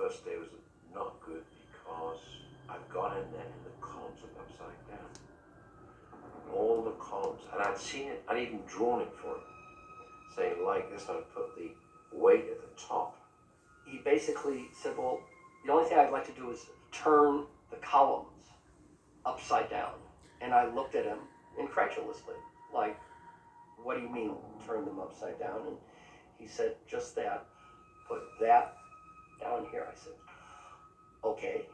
first day was not good because I'd gone in there and the columns were upside down. All the columns, and I'd seen it, I'd even drawn it for him, saying like this, I'd put the weight at the top. He basically said, well, the only thing I'd like to do is turn the columns upside down. And I looked at him incredulously, like, what do you mean turn them upside down? And he said, just that, put that down here. I said, okay.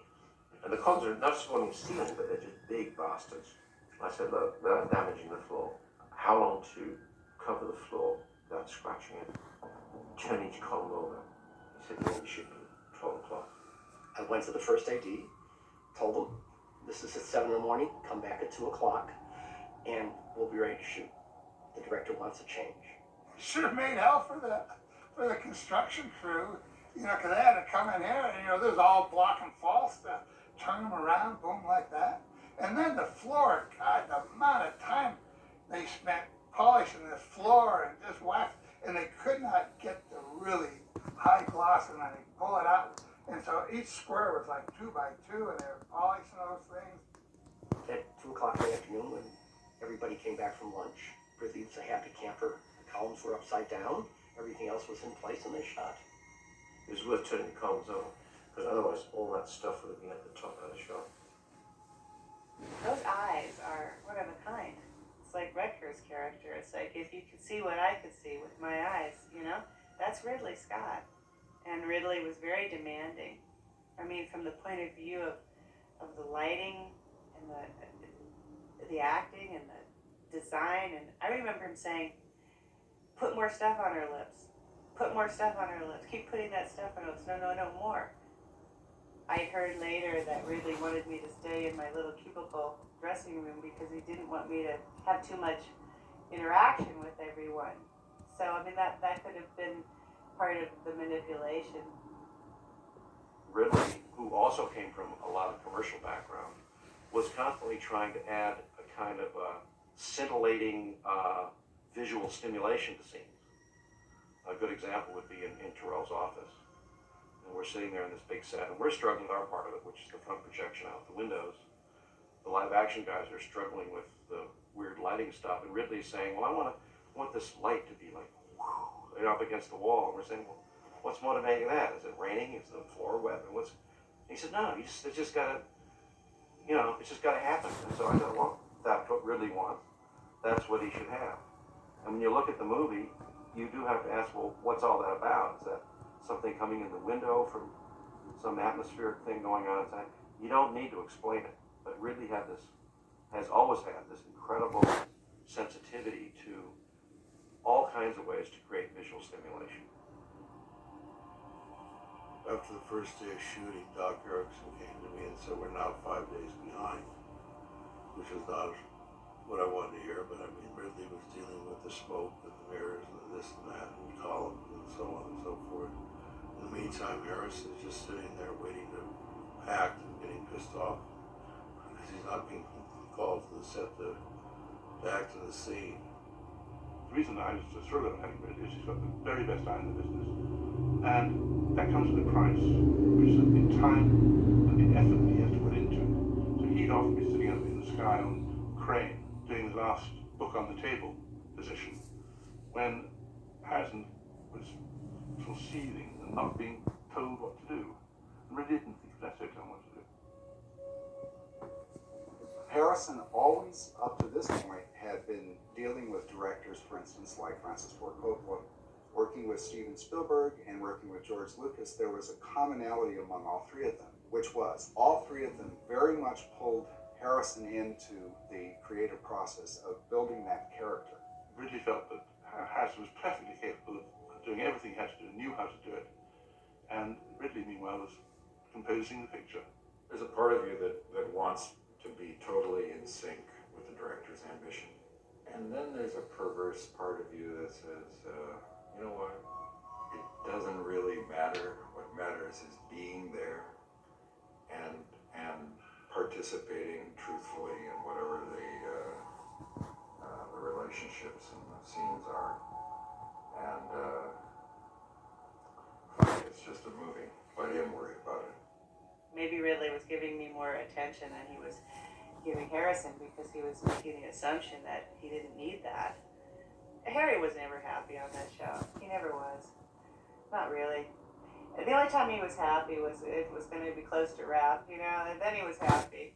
And the columns are not just going to ceiling, but they're just big bastards. I said, look, without damaging the floor, how long to cover the floor without scratching it? Turn each column over. He said, well, we should do 12 o'clock. I went to the first AD, told him, this is at 7 in the morning, come back at 2 o'clock, and we'll be ready to shoot. The director wants a change. Should have made hell for the construction crew, because they had to come in here and, there's all block and fall stuff. Turn them around, boom, like that. And then the floor, God, the amount of time they spent polishing this floor and just wax, and they could not get the really high gloss, and then they pull it out. And so each square was like 2 by 2, and they were polishing those things. At 2 o'clock in the afternoon, when everybody came back from lunch, Ridley was a happy camper. The columns were upside down, everything else was in place, and they shot. It was worth turning the columns over, because otherwise all that stuff would have been at the top of the shot. Those eyes are one of a kind. It's like Rutger's character. It's like, if you could see what I could see with my eyes, that's Ridley Scott. And Ridley was very demanding. I mean, from the point of view of the lighting and the acting and the design. And I remember him saying, put more stuff on her lips. Put more stuff on her lips. Keep putting that stuff on her lips. No more. I heard later that Ridley wanted me to stay in my little cubicle dressing room because he didn't want me to have too much interaction with everyone. So, I mean, that could have been part of the manipulation. Ridley, who also came from a lot of commercial background, was constantly trying to add a kind of scintillating visual stimulation to scenes. A good example would be in Terrell's office. And we're sitting there in this big set, and we're struggling with our part of it, which is the front projection out the windows. The live action guys are struggling with the weird lighting stuff, and Ridley's saying, well, I want this light to be like, whoo, up against the wall. And we're saying, well, what's motivating that? Is it raining? Is the floor wet? And he said, no, it's just gotta, it's just gotta happen. And so I said, well, that's what Ridley wants. That's what he should have. And when you look at the movie, you do have to ask, well, what's all that about? Is that something coming in the window from some atmospheric thing going on inside? You don't need to explain it. But Ridley has always had this incredible sensitivity to all kinds of ways to create visual stimulation. After the first day of shooting, Doc Erickson came to me and said, we're now 5 days behind, which was not what I wanted to hear, but I mean, Ridley was dealing with the smoke and the mirrors and this and that and columns and so on and so forth. In the meantime, Harrison is just sitting there waiting to act and getting pissed off because he's not being called to the set to act in the scene. The reason I was so thrilled about having Ridley is he's got the very best eye in the business. And that comes with a price, which is the time and the effort that he has to put into it. So he'd often be sitting up in the sky on crane, doing the last book on the table position, when Harrison was sort of seething and not being told what to do, and really didn't think that's it, tell him what to do. Harrison always, up to this point, had been dealing with directors, for instance, like Francis Ford Coppola, working with Steven Spielberg and working with George Lucas. There was a commonality among all three of them, which was all three of them very much pulled Harrison into the creative process of building that character. Ridley felt that Harrison was perfectly capable of doing everything he had to do, knew how to do it, and Ridley, meanwhile, was composing the picture. There's a part of you that wants to be totally in sync with the director's ambition. And then there's a perverse part of you that says, you know what, it doesn't really matter. What matters is being there and participating truthfully in whatever the relationships and the scenes are. And fine, it's just a movie. Let him worry about it. Maybe Ridley was giving me more attention than he was giving Harrison because he was making the assumption that he didn't need that. Harry was never happy on that show. He never was. Not really. The only time he was happy was if it was going to be close to rap, you know, and then he was happy.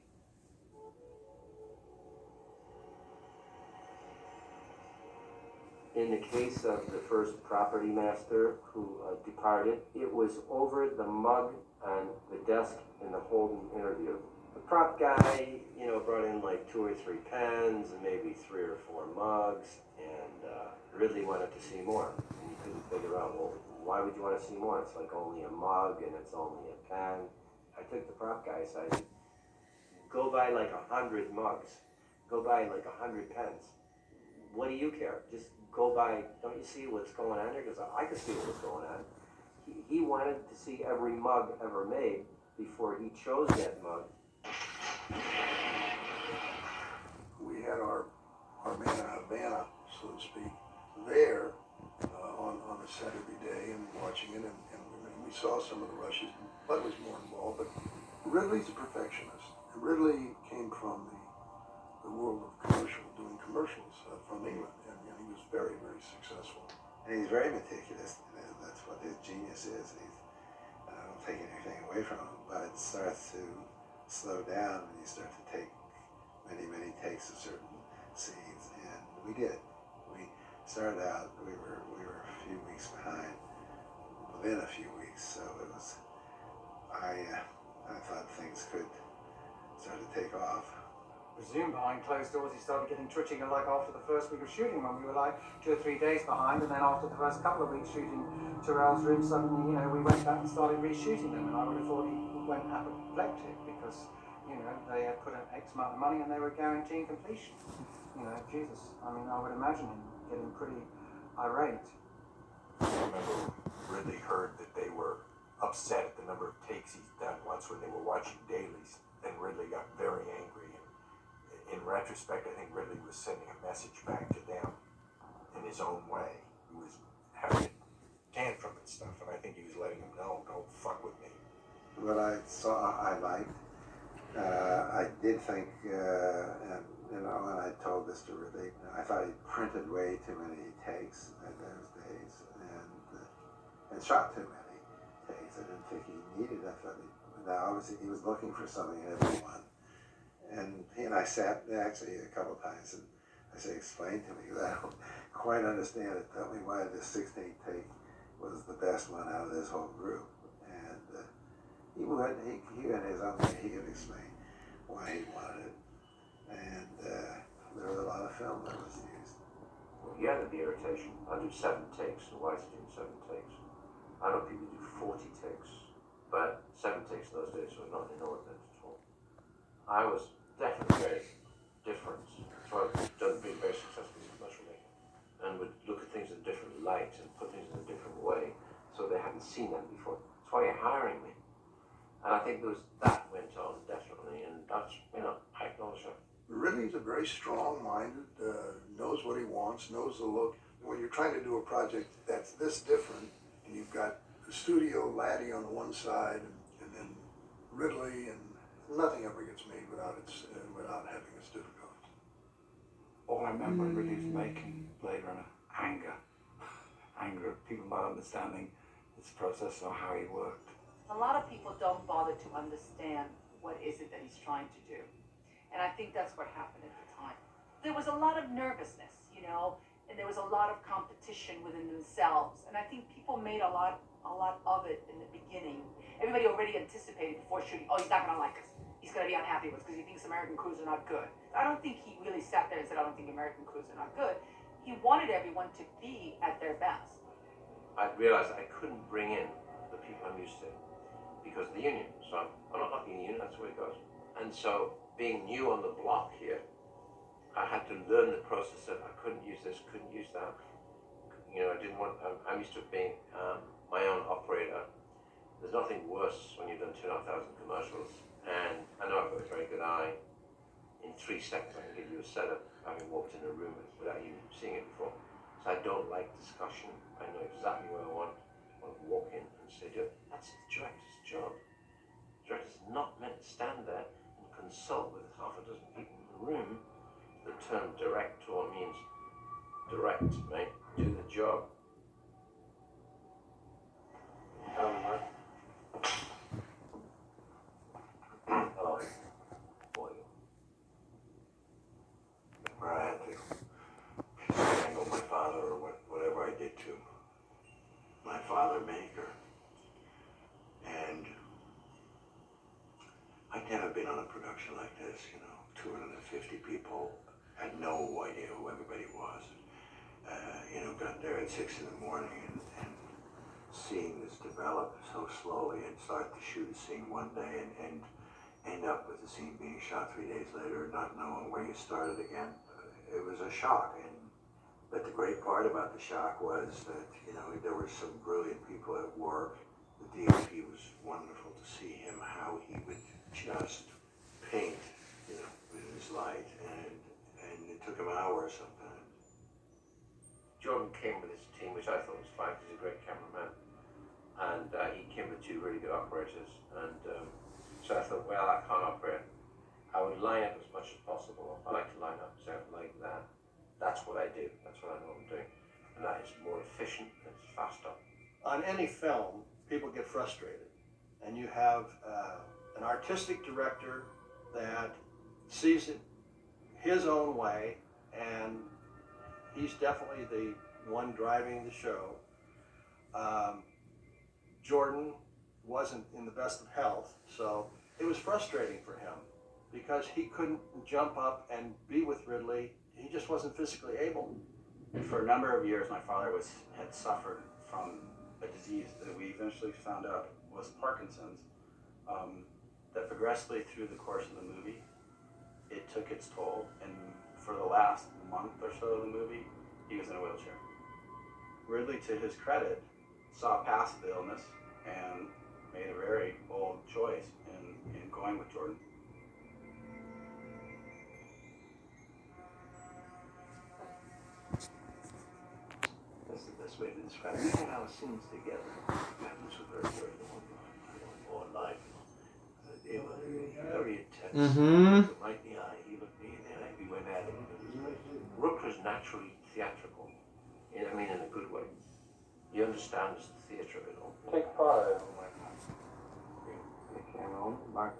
In the case of the first property master who departed, it was over the mug on the desk in the Holden interview. The prop guy, you know, brought in like 2 or 3 pens and maybe 3 or 4 mugs, and Ridley wanted to see more. And he couldn't figure out, well, why would you want to see more? It's like only a mug and it's only a pen. I took the prop guy aside. Go buy like 100 mugs. Go buy like 100 pens. What do you care? Just go by, don't you see what's going on there? Because I could see what was going on. He wanted to see every mug ever made before he chose that mug. We had our man in Havana, so to speak, there on a set every day and watching it, and we saw some of the rushes. Bud was more involved, but Ridley's a perfectionist. And Ridley came from the world of doing commercials from England, and he was very, very successful. And he's very meticulous, and that's what his genius is. I don't take anything away from him, but it starts to slow down when you start to take many, many takes of certain scenes, and we did. We started out, we were a few weeks behind, within a few weeks, so it was, I thought things could start to take off. Presume behind closed doors he started getting twitching like after the first week of shooting, when we were like 2 or 3 days behind, and then after the first couple of weeks shooting Terrell's room, suddenly, you know, we went back and started reshooting them, and I would have thought he went apoplectic because, you know, they had put an X amount of money and they were guaranteeing completion. You know, Jesus, I mean, I would imagine him getting pretty irate. I remember Ridley heard that they were upset at the number of takes he's done once when they were watching dailies, and Ridley got very angry. In retrospect, I think Ridley was sending a message back to them in his own way. He was having a tantrum and stuff, and I think he was letting them know, don't fuck with me. What I saw, I liked. I did think, and you know, and I told this to Ridley, I thought he printed way too many takes in those days, and shot too many takes. I didn't think he needed that. Now, obviously, he was looking for something in every one. And he and I sat actually a couple of times, and I said, explain to me, because I don't quite understand it. Tell me why this 16th take was the best one out of this whole group. And he would, he in his own way, he could explain why he wanted it. And there was a lot of film that was used. Well, he had the irritation. I do 7 takes, and why is he doing 7 takes? I know people do 40 takes, but 7 takes in those days were not inordinate at all. I was definitely very different. That's why I've done big, very successful commercial making, and would look at things in a different light and put things in a different way, so they hadn't seen them before. That's why you're hiring me. And I think that went on definitely, and that's, you know, I acknowledge that. Ridley's a very strong-minded, knows what he wants, knows the look. When you're trying to do a project that's this different, and you've got the studio laddie on one side, and then Ridley, and nothing ever gets made without having its difficulties. All I remember really is making Blade Runner anger at people not understanding his process or how he worked. A lot of people don't bother to understand what is it that he's trying to do. And I think that's what happened at the time. There was a lot of nervousness, you know, and there was a lot of competition within themselves. And I think people made a lot of it in the beginning. Everybody already anticipated before shooting, oh, he's not gonna like us. He's gonna be unhappy with us because he thinks American crews are not good. I don't think he really sat there and said, I don't think American crews are not good. He wanted everyone to be at their best. I realized I couldn't bring in the people I'm used to because of the union. So I'm not knocking the union, that's the way it goes. And so being new on the block here, I had to learn the process of I couldn't use this, couldn't use that. You know, I didn't want, I'm used to being my own operator. There's nothing worse when you've done 2,500 commercials. And I know I've got a very good eye. In 3 seconds I can give you a setup, having walked in a room without even seeing it before. So I don't like discussion. I know exactly what I want. I want to walk in and say, that's the director's job. director's not meant to stand there and consult with half a dozen people in the room. The term director means direct, mate. Do the job. Mark. Oh, boy. Where I had to strangle my father or whatever I did to my father maker. And I'd never been on a production like this, 250 people, had no idea who everybody was. Got there at 6 in the morning and seeing this develop so slowly and start to shoot a scene one day and end up with the scene being shot 3 days later, not knowing where you started again. It was a shock. But the great part about the shock was that, there were some brilliant people at work. The DOP was wonderful to see him, how he would just paint, with his light. And it took him hours sometimes. Jordan came with his team, which I thought was fine. He's a great cameraman. And he came with 2 really good operators. And so I thought, well, I can't operate. I would line up as much as possible. I like to line up like that. That's what I do. That's what I know I'm doing. And that is more efficient and it's faster. On any film, people get frustrated. And you have an artistic director that sees it his own way, and he's definitely the one driving the show. Jordan wasn't in the best of health, so it was frustrating for him because he couldn't jump up and be with Ridley. He just wasn't physically able. For a number of years, my father had suffered from a disease that we eventually found out was Parkinson's, that progressively through the course of the movie, it took its toll, and for the last month or so of the movie, he was in a wheelchair. Ridley, to his credit, saw past the illness and made a very bold choice in going with Jordan. That's the best way to describe it. We had our scenes together. That was a very more life. They were very intense. Mm-hmm. Right in the eye, he looked me in the eye. We went at it. Rooker's naturally theatrical. I mean, in a good way. He understands the theatre of it all. Take 5. Camera on, Mark.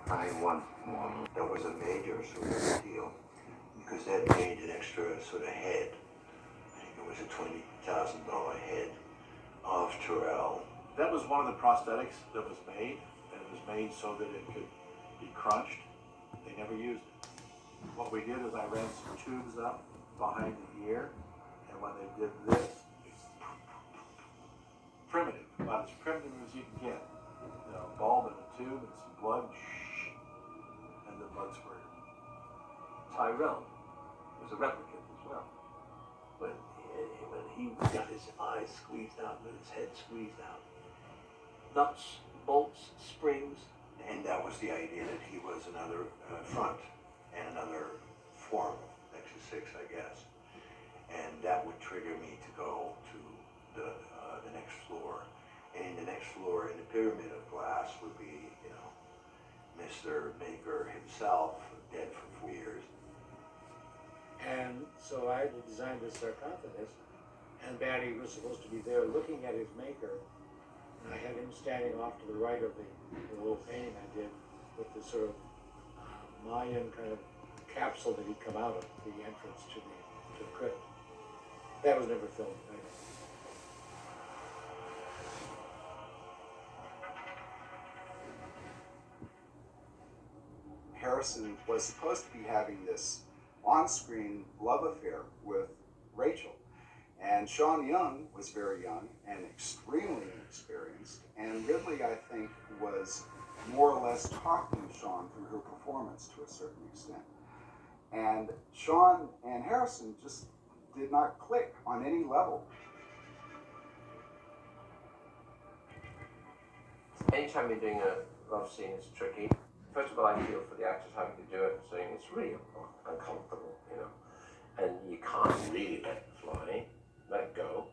I won one. That was a major sort of deal because that made an extra sort of head. I think it was a $20,000 head of Terrell. That was one of the prosthetics that was made, and it was made so that it could be crunched. They never used it. What we did is I ran some tubes up behind the ear, and when they did this, primitive, about as primitive as you can get. A bulb and a tube and some blood, and the blood squirted. Tyrell was a replicant as well. When he got his eyes squeezed out and his head squeezed out. Nuts, bolts, springs. And that was the idea that he was another front and another form of Nexus 6, I guess. And that would trigger me to go to the next floor. And in the next floor, in the pyramid of glass, would be, Mr. Maker himself, dead for 4 years. And so I designed this sarcophagus, and Batty was supposed to be there looking at his maker. And I had him standing off to the right of the little painting I did with this sort of Mayan kind of capsule that he'd come out of, the entrance to the crypt. That was never filmed. Harrison was supposed to be having this on-screen love affair with Rachel. And Sean Young was very young and extremely inexperienced. And Ridley, I think, was more or less talking Sean through her performance to a certain extent. And Sean and Harrison just did not click on any level. Anytime you're doing a love scene, it's tricky. First of all, I feel for the actors having to do it, saying it's really uncomfortable, and you can't really let go,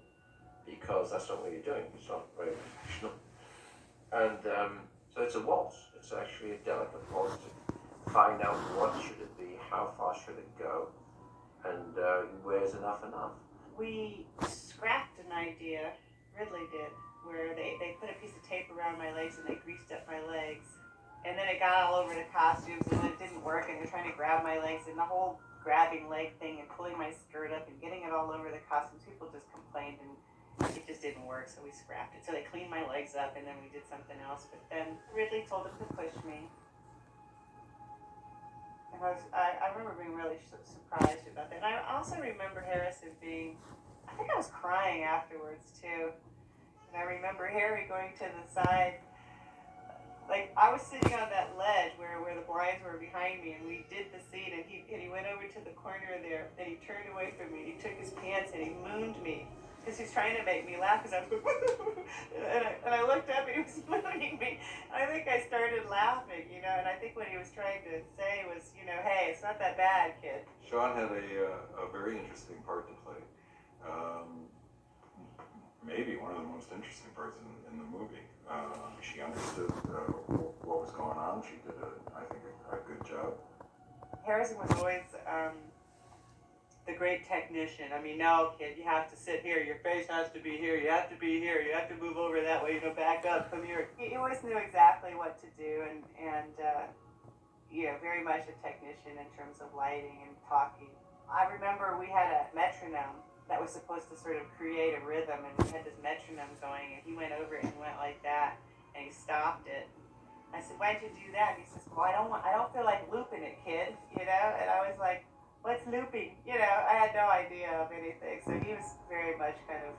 because that's not what you're doing. It's not very professional. And so it's a waltz. It's actually a delicate waltz to find out what should it be, how far should it go, and where's enough. We scrapped an idea, Ridley did, where they put a piece of tape around my legs and they greased up my legs. And then it got all over the costumes and it didn't work and they're trying to grab my legs and the whole grabbing leg thing and pulling my skirt up and getting it all over the costumes. People just complained and it just didn't work, so we scrapped it. So they cleaned my legs up and then we did something else. But then Ridley told them to push me. And I remember being really surprised about that. And I also remember Harrison being, I think I was crying afterwards too. And I remember Harry going to the side. Like, I was sitting on that ledge where the blinds were behind me, and we did the scene, and he went over to the corner there, and he turned away from me, and he took his pants, and he mooned me, because he was trying to make me laugh, because I was going, and I looked up, and he was mooning me. I think I started laughing, you know, and I think what he was trying to say was, you know, hey, it's not that bad, kid. Sean had a very interesting part to play. Maybe one of the most interesting parts in the movie. She understood what was going on. She did, I think, a good job. Harrison was always the great technician. I mean, no, kid, you have to sit here. Your face has to be here. You have to be here. You have to move over that way. You know, back up. Come here. He always knew exactly what to do, and you know, very much a technician in terms of lighting and talking. I remember we had a metronome that was supposed to sort of create a rhythm, and we had this metronome going, and he went over it and went like that, and he stopped it. I said, why'd you do that? And he says, well, I don't feel like looping it, kid, you know? And I was like, what's looping? You know, I had no idea of anything. So he was very much kind of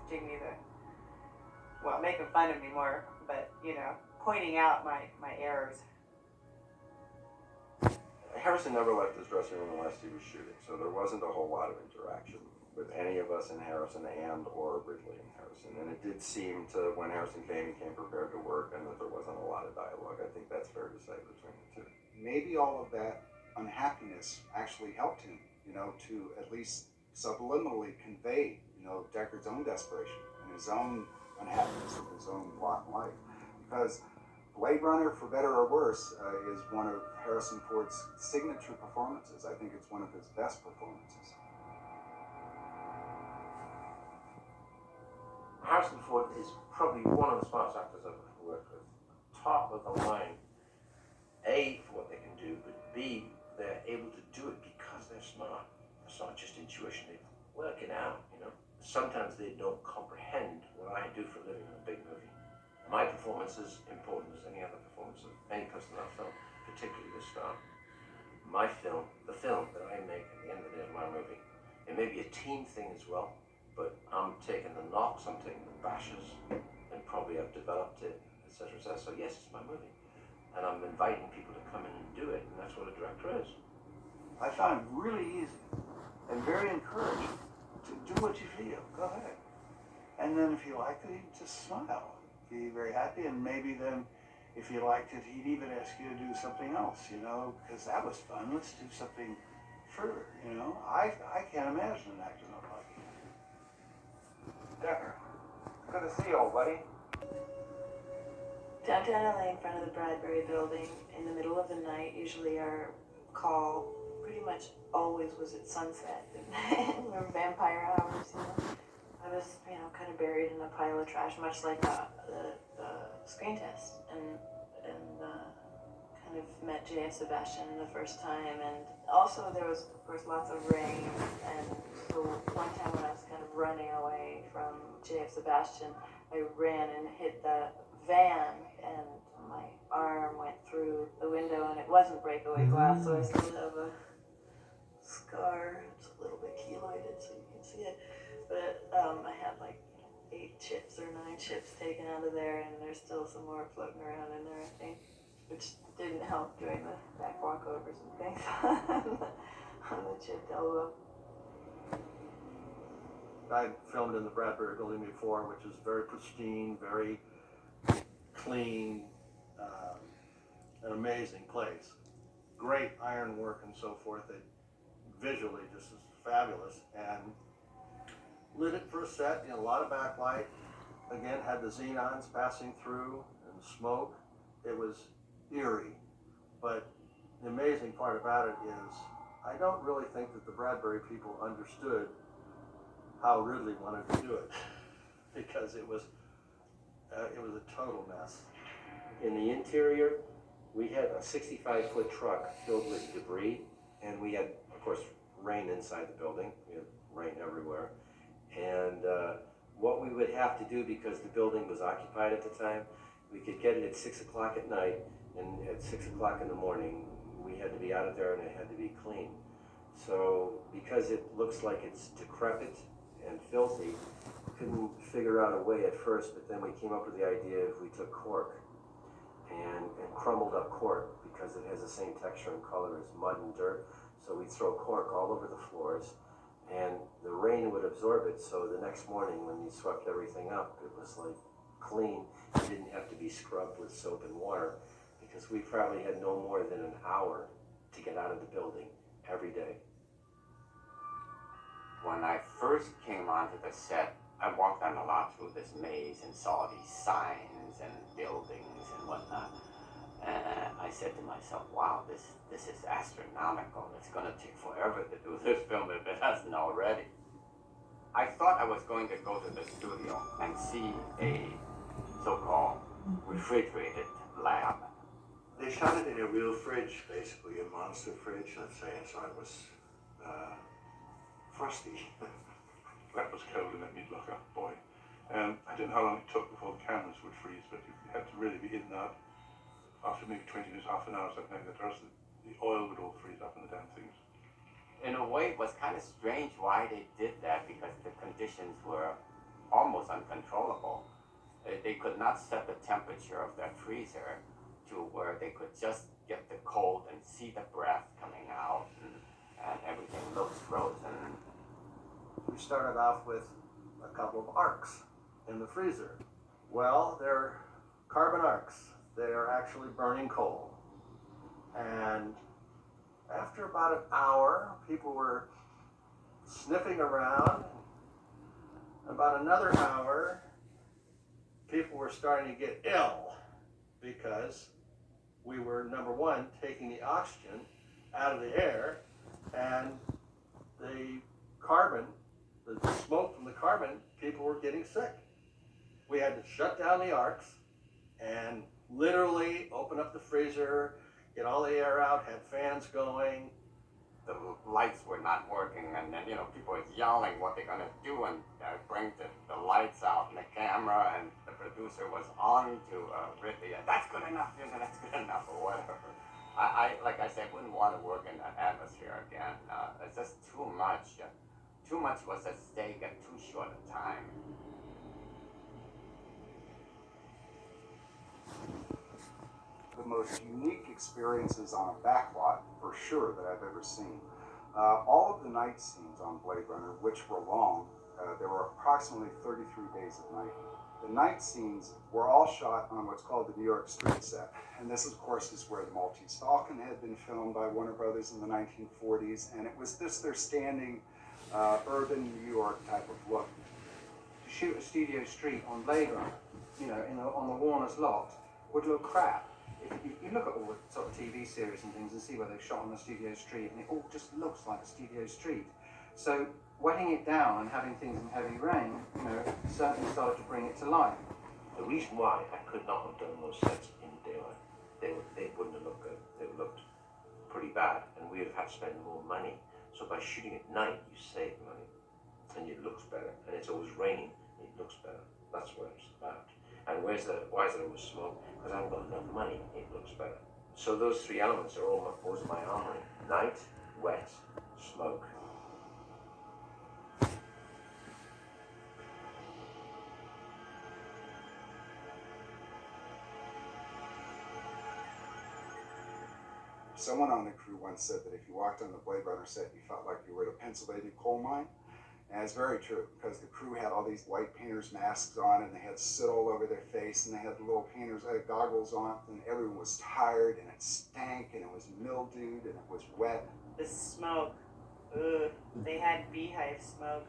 making fun of me more, but, you know, pointing out my errors. Harrison never left his dressing room unless he was shooting, so there wasn't a whole lot of interaction with any of us in Harrison or Ridley and Harrison. And it did seem to, when Harrison came, he came prepared to work, and that there wasn't a lot of dialogue. I think that's fair to say between the two. Maybe all of that unhappiness actually helped him, you know, to at least subliminally convey, you know, Deckard's own desperation and his own unhappiness with his own lot in life. Because Blade Runner, for better or worse, is one of Harrison Ford's signature performances. I think it's one of his best performances. Harrison Ford is probably one of the smartest actors I've ever worked with. Top of the line, A, for what they can do, but B, they're able to do it because they're smart. It's not just intuition, they work it out, you know. Sometimes they don't comprehend what I do for a living in a big movie. My performance is important as any other performance of any person in that film, particularly this star. My film, the film that I make at the end of the day of my movie, it may be a team thing as well, but I'm taking the knocks, I'm taking the bashes, and probably I've developed it, etc., etc. So yes, it's my movie. And I'm inviting people to come in and do it, and that's what a director is. I found it really easy and very encouraging to do what you feel. Go ahead. And then if you liked it, he'd just smile. Be very happy, and maybe then if you liked it, he'd even ask you to do something else, you know, because that was fun. Let's do something further, you know. I can't imagine an actor not liking it. Decker, good to see you, old buddy. Downtown LA in front of the Bradbury building in the middle of the night, usually our call pretty much always was at sunset. Or vampire hours, you know. I was, you know, kind of buried in a pile of trash, much like the screen test, and kind of met J.F. Sebastian the first time, and also there was, of course, lots of rain, and so one time when I was kind of running away from J.F. Sebastian, I ran and hit the van, and my arm went through the window, and it wasn't breakaway glass, so I still have a scar. It's a little bit keloided, so you can see it. But I had like 8 chips or 9 chips taken out of there, and there's still some more floating around in there, I think, which didn't help during the back walkovers and things on the chipped elbow. I filmed in the Bradbury building before, which is very pristine, very clean, an amazing place. Great iron work and so forth. It visually just is fabulous. And lit it for a set, you know, a lot of backlight. Again, had the xenons passing through, and and smoke. It was eerie. But the amazing part about it is I don't really think that the Bradbury people understood how Ridley wanted to do it because it was a total mess. In the interior, we had a 65-foot truck filled with debris, and we had, of course, rain inside the building. We had rain everywhere. And what we would have to do, because the building was occupied at the time, we could get it at 6 o'clock at night, and at 6 o'clock in the morning, we had to be out of there and it had to be clean. So because it looks like it's decrepit and filthy, couldn't figure out a way at first, but then we came up with the idea if we took cork and crumbled up cork, because it has the same texture and color as mud and dirt. So we'd throw cork all over the floors, and the rain would absorb it, so the next morning when you swept everything up, it was like clean. You didn't have to be scrubbed with soap and water, because we probably had no more than an hour to get out of the building every day. When I first came onto the set, I walked on a lot through this maze and saw these signs and buildings and whatnot. And I said to myself, wow, this is astronomical. It's going to take forever to do this film if it hasn't already. I thought I was going to go to the studio and see a so-called refrigerated lab. They shot it in a real fridge, basically, a monster fridge, let's say, so it was frosty. That was cold in that mid-locker, boy. I don't know how long it took before the cameras would freeze, but you had to really be in and out. After maybe 20 minutes, half an hour, something like that, or else the oil would all freeze up in the damn things. In a way, it was kind of strange why they did that, because the conditions were almost uncontrollable. They could not set the temperature of that freezer to where they could just get the cold and see the breath coming out, and everything looks frozen. We started off with a couple of arcs in the freezer. Well, they're carbon arcs. They are actually burning coal. And after about an hour, people were sniffing around. About another hour, people were starting to get ill because we were, number one, taking the oxygen out of the air, and the carbon, the smoke from the carbon, people were getting sick. We had to shut down the arcs and literally open up the freezer, get all the air out, had fans going. The lights were not working, and then, people were yelling what they're gonna do, and bring the lights out and the camera, and the producer was on to Ridley, and that's good enough, that's good enough, or whatever. I like I said, wouldn't want to work in that atmosphere again. It's just too much. Too much was at stake at too short a time. The most unique experiences on a backlot, for sure, that I've ever seen. All of the night scenes on Blade Runner, which were long, there were approximately 33 days of night. The night scenes were all shot on what's called the New York street set. And this, of course, is where the Maltese Falcon had been filmed by Warner Brothers in the 1940s. And it was their standing urban New York type of look. To shoot a studio street on Blade Runner, on the Warner's lot, would look crap. If you look at all the sort of TV series and things and see where they've shot on the studio street, and it all just looks like a studio street. So wetting it down and having things in heavy rain, certainly started to bring it to life. The reason why I could not have done those sets in daylight, they wouldn't have looked good. They looked pretty bad, and we would have had to spend more money. So by shooting at night, you save money, and it looks better. And it's always raining, it looks better. That's what it's about. And why is there always smoke? Because I haven't got enough money, it looks better. So those three elements are always my armory. Night, wet, smoke. Someone on the crew once said that if you walked on the Blade Runner set, you felt like you were at a Pennsylvania coal mine. And it's very true, because the crew had all these white painters' masks on, and they had soot all over their face, and they had the little painters' goggles on, and everyone was tired, and it stank, and it was mildewed, and it was wet. The smoke, ugh, they had beehive smoke.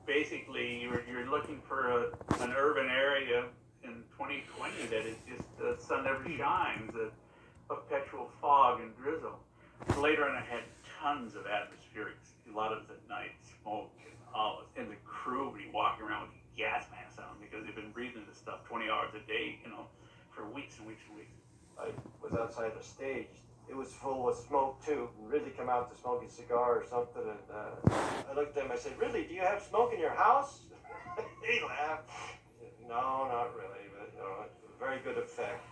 Basically, you're looking for an urban area, in 2020 that it's just the sun never shines, a perpetual fog and drizzle. Later on, I had tons of atmospherics, a lot of it at night, smoke and all, and the crew would be walking around with gas masks on because they've been breathing this stuff 20 hours a day, for weeks and weeks and weeks. I was outside the stage. It was full of smoke too. Ridley came out to smoke a cigar or something, and I looked at him. I said, "Ridley, do you have smoke in your house?" He laughed. No, not really, but it was a very good effect.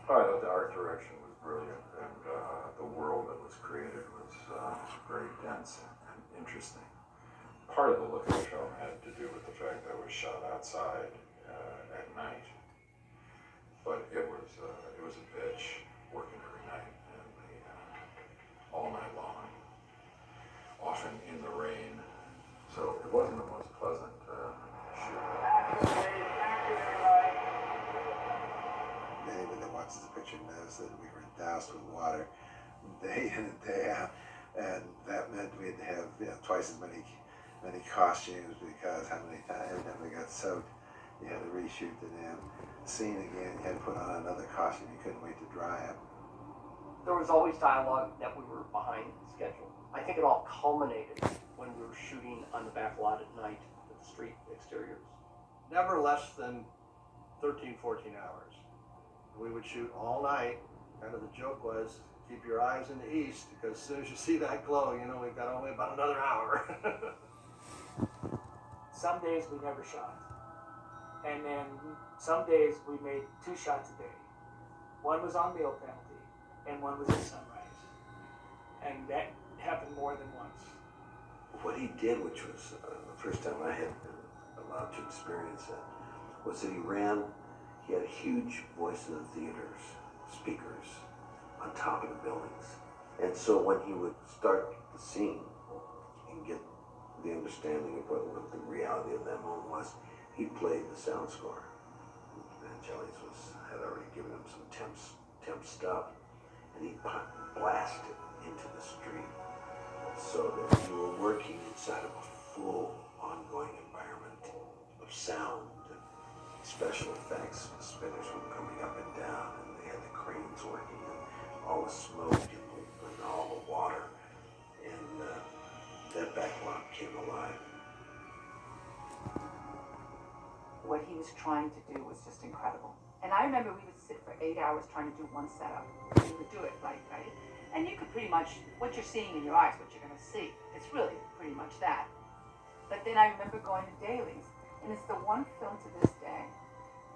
Oh, I thought the art direction was brilliant, and the world that was created was very dense and interesting. Part of the look of the film had to do with the fact that it was shot outside at night. But it was a bitch working every night and all night long, often in the rain. So it wasn't the most pleasant shoot. Anybody that watches the picture knows that we were doused with water day in and day out, and that meant we had to have twice as many costumes because how many times every time we got soaked, you had to reshoot the damn scene again. You had to put on another costume. You couldn't wait to dry up. There was always dialogue that we were behind schedule. I think it all culminated when we were shooting on the back lot at night with the street exteriors. Never less than 13, 14 hours. We would shoot all night. Kind of the joke was, keep your eyes in the east, because as soon as you see that glow, we've got only about another hour. Some days we never shot. And then some days we made 2 shots a day. One was on meal penalty, and one was at sunrise. And that happened more than once. What he did, which was the first time I had been allowed to experience that, was that he had a huge voice in the theaters, speakers on top of the buildings. And so when he would start the scene and get the understanding of what the reality of that moment was, he played the sound score. Vangelis had already given him some temp stuff, and he blasted into the street so that you were working inside of a full ongoing environment of sound and special effects. The spinners were coming up and down, and they had the cranes working, and all the smoke and all the water, and that backlot came alive. What he was trying to do was just incredible. And I remember we would sit for 8 hours trying to do one setup. We would do it right? And you could pretty much, what you're seeing in your eyes, what you're going to see. It's really pretty much that. But then I remember going to dailies, and it's the one film to this day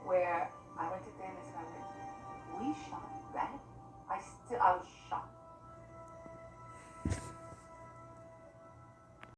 where I went to dailies and I went, we shot that? I was shocked.